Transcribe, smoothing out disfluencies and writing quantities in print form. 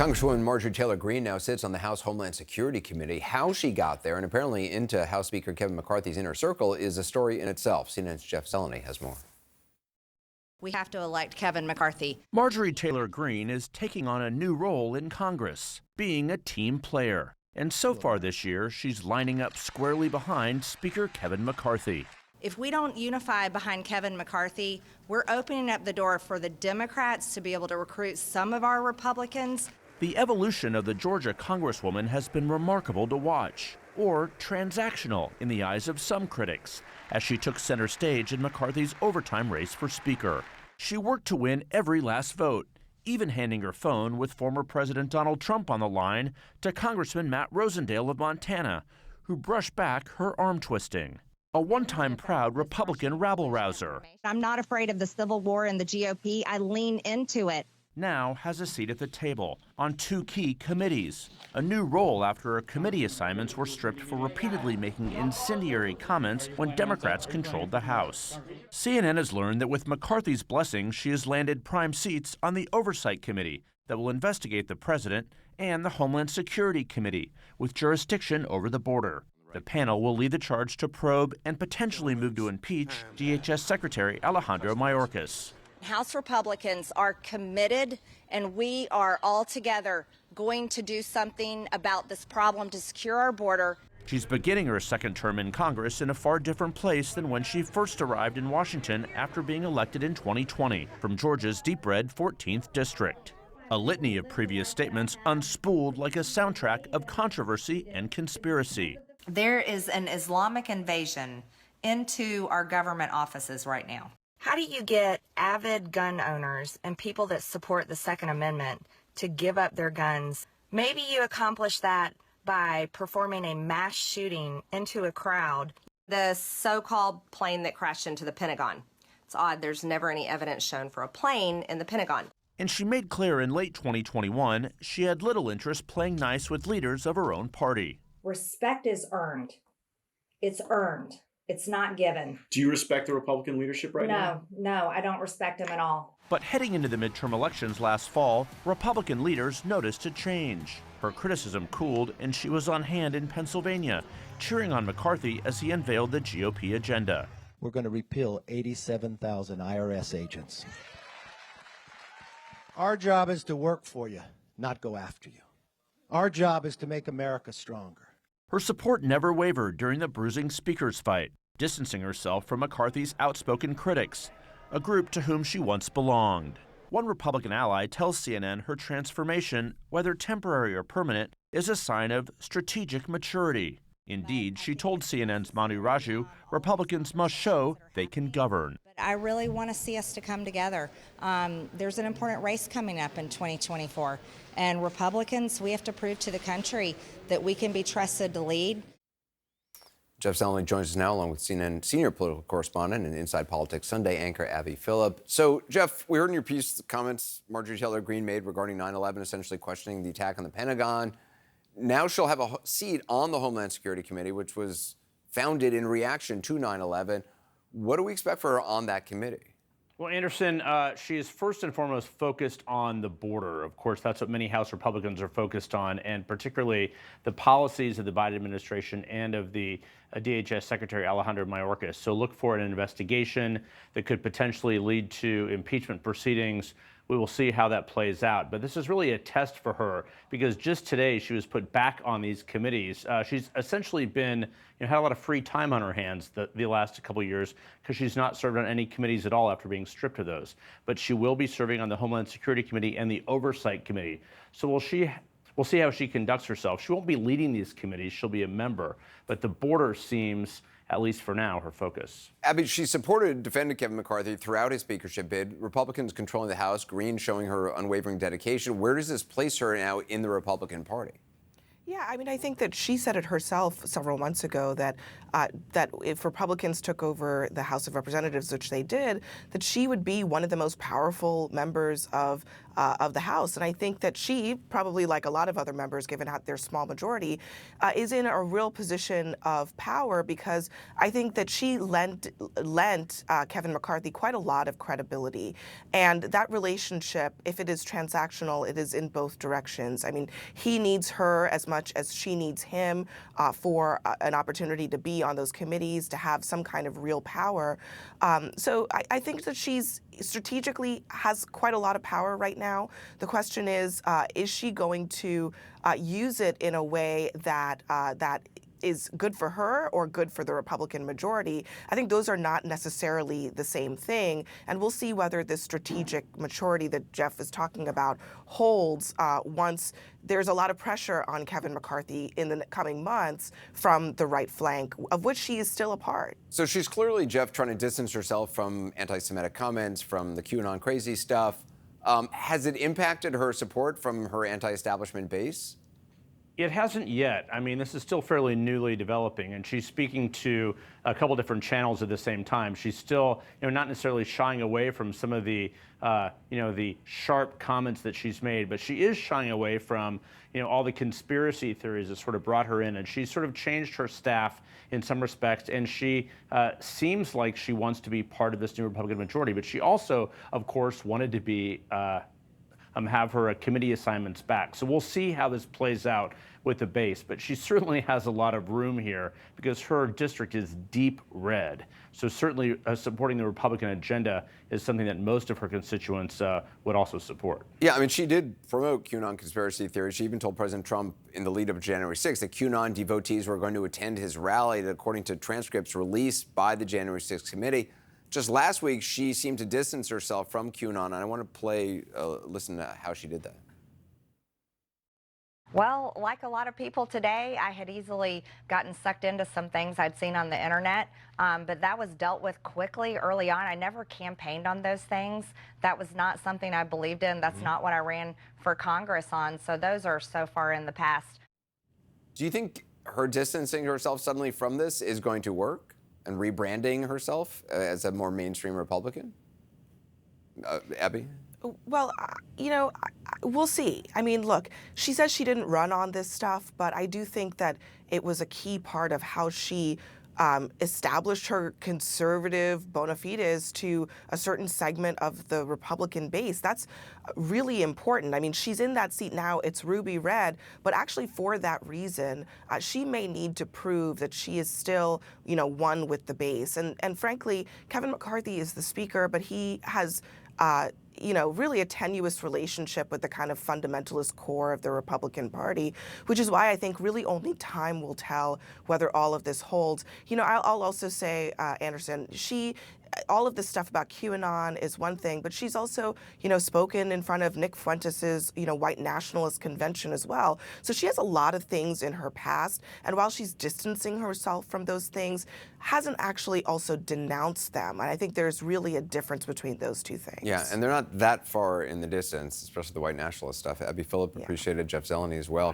Congresswoman Marjorie Taylor Greene now sits on the House Homeland Security Committee. How she got there and apparently into House Speaker Kevin McCarthy's inner circle is a story in itself. CNN's Jeff Zeleny has more. We have to elect Kevin McCarthy. Marjorie Taylor Greene is taking on a new role in Congress, being a team player. And so far this year, she's lining up squarely behind Speaker Kevin McCarthy. If we don't unify behind Kevin McCarthy, we're opening up the door for the Democrats to be able to recruit some of our Republicans. The evolution of the Georgia Congresswoman has been remarkable to watch, or transactional in the eyes of some critics, as she took center stage in McCarthy's overtime race for Speaker. She worked to win every last vote, even handing her phone with former President Donald Trump on the line to Congressman Matt Rosendale of Montana, who brushed back her arm twisting. A one-time proud Republican rabble-rouser. I'm not afraid of the Civil War and the GOP. I lean into it. Now has a seat at the table on two key committees, a new role after her committee assignments were stripped for repeatedly making incendiary comments when Democrats controlled the House. CNN has learned that with McCarthy's blessing, she has landed prime seats on the Oversight Committee that will investigate the president and the Homeland Security Committee with jurisdiction over the border. The panel will lead the charge to probe and potentially move to impeach DHS Secretary Alejandro Mayorkas. House Republicans are committed, and we are all together going to do something about this problem to secure our border. She's beginning her second term in Congress in a far different place than when she first arrived in Washington after being elected in 2020 from Georgia's deep red 14th District. A litany of previous statements unspooled like a soundtrack of controversy and conspiracy. There is an Islamic invasion into our government offices right now. How do you get avid gun owners and people that support the Second Amendment to give up their guns? Maybe you accomplish that by performing a mass shooting into a crowd. The so-called plane that crashed into the Pentagon. It's odd, there's never any evidence shown for a plane in the Pentagon. And she made clear in late 2021 she had little interest playing nice with leaders of her own party. Respect is earned. It's earned. It's not given. Do you respect the Republican leadership right now? No, I don't respect them at all. But heading into the midterm elections last fall, Republican leaders noticed a change. Her criticism cooled, and she was on hand in Pennsylvania, cheering on McCarthy as he unveiled the GOP agenda. We're going to repeal 87,000 IRS agents. Our job is to work for you, not go after you. Our job is to make America stronger. Her support never wavered during the bruising speaker's fight, distancing herself from McCarthy's outspoken critics, a group to whom she once belonged. One Republican ally tells CNN her transformation, whether temporary or permanent, is a sign of strategic maturity. Indeed, she told CNN's Manu Raju, Republicans must show they can govern. I really want to see us to come together. There's an important race coming up in 2024, and Republicans, we have to prove to the country that we can be trusted to lead. Jeff Zeleny joins us now along with CNN senior political correspondent and Inside Politics Sunday anchor Abby Phillip. So, Jeff, we heard in your piece the comments Marjorie Taylor Greene made regarding 9/11, essentially questioning the attack on the Pentagon. Now she'll have a seat on the Homeland Security Committee, which was founded in reaction to 9/11. What do we expect for her on that committee? Well, Anderson, she is first and foremost focused on the border. Of course, that's what many House Republicans are focused on, and particularly the policies of the Biden administration and of the DHS Secretary Alejandro Mayorkas. So look for an investigation that could potentially lead to impeachment proceedings. We will see how that plays out. But this is really a test for her because just today she was put back on these committees. She's essentially been, had a lot of free time on her hands the last couple of years because she's not served on any committees at all after being stripped of those. But she will be serving on the Homeland Security Committee and the Oversight Committee. So we'll see how she conducts herself. She won't be leading these committees. She'll be a member. But the border seems, at least for now, her focus. Abby, she supported and defended Kevin McCarthy throughout his speakership bid. Republicans controlling the House, Greene showing her unwavering dedication. Where does this place her now in the Republican Party? Yeah, I think that she said it herself several months ago that if Republicans took over the House of Representatives, which they did, that she would be one of the most powerful members of of the House. And I think that she, probably like a lot of other members, given their small majority, is in a real position of power, because I think that she lent Kevin McCarthy quite a lot of credibility. And that relationship, if it is transactional, it is in both directions. I mean, he needs her as much as she needs him for an opportunity to be on those committees, to have some kind of real power. So I think that she's strategically has quite a lot of power right now. The question is she going to use it in a way that is good for her or good for the Republican majority? I think those are not necessarily the same thing, and we'll see whether this strategic maturity that Jeff is talking about holds once there's a lot of pressure on Kevin McCarthy in the coming months from the right flank, of which she is still a part. So she's clearly, Jeff, trying to distance herself from anti-Semitic comments, from the QAnon crazy stuff. Has it impacted her support from her anti-establishment base? It hasn't yet. I mean, this is still fairly newly developing, and she's speaking to a couple different channels at the same time. She's still, not necessarily shying away from some of the, the sharp comments that she's made, but she is shying away from, all the conspiracy theories that sort of brought her in, and she's sort of changed her staff in some respects, and she seems like she wants to be part of this new Republican majority, but she also, of course, wanted to be have her committee assignments back. So we'll see how this plays out with the base, but she certainly has a lot of room here because her district is deep red. So certainly supporting the Republican agenda is something that most of her constituents would also support. Yeah, I mean, she did promote QAnon conspiracy theories. She even told President Trump in the lead up to January 6th that QAnon devotees were going to attend his rally, that according to transcripts released by the January 6th committee. Just last week, she seemed to distance herself from QAnon, and I want to listen to how she did that. Well, like a lot of people today, I had easily gotten sucked into some things I'd seen on the internet, but that was dealt with quickly early on. I never campaigned on those things. That was not something I believed in. That's not what I ran for Congress on, so those are so far in the past. Do you think her distancing herself suddenly from this is going to work and rebranding herself as a more mainstream Republican? Abby? Well, we'll see. I mean, look, she says she didn't run on this stuff, but I do think that it was a key part of how she established her conservative bona fides to a certain segment of the Republican base. That's really important. I mean, she's in that seat now. It's ruby red, but actually for that reason, she may need to prove that she is still, one with the base. And frankly, Kevin McCarthy is the speaker, but he has really a tenuous relationship with the kind of fundamentalist core of the Republican Party, which is why I think really only time will tell whether all of this holds. I'll also say, Anderson, all of this stuff about QAnon is one thing, but she's also, spoken in front of Nick Fuentes's, white nationalist convention as well. So she has a lot of things in her past, and while she's distancing herself from those things, hasn't actually also denounced them. And I think there's really a difference between those two things. Yeah, and they're not that far in the distance, especially the white nationalist stuff. Abby Phillip, appreciated. Jeff Zeleny as well.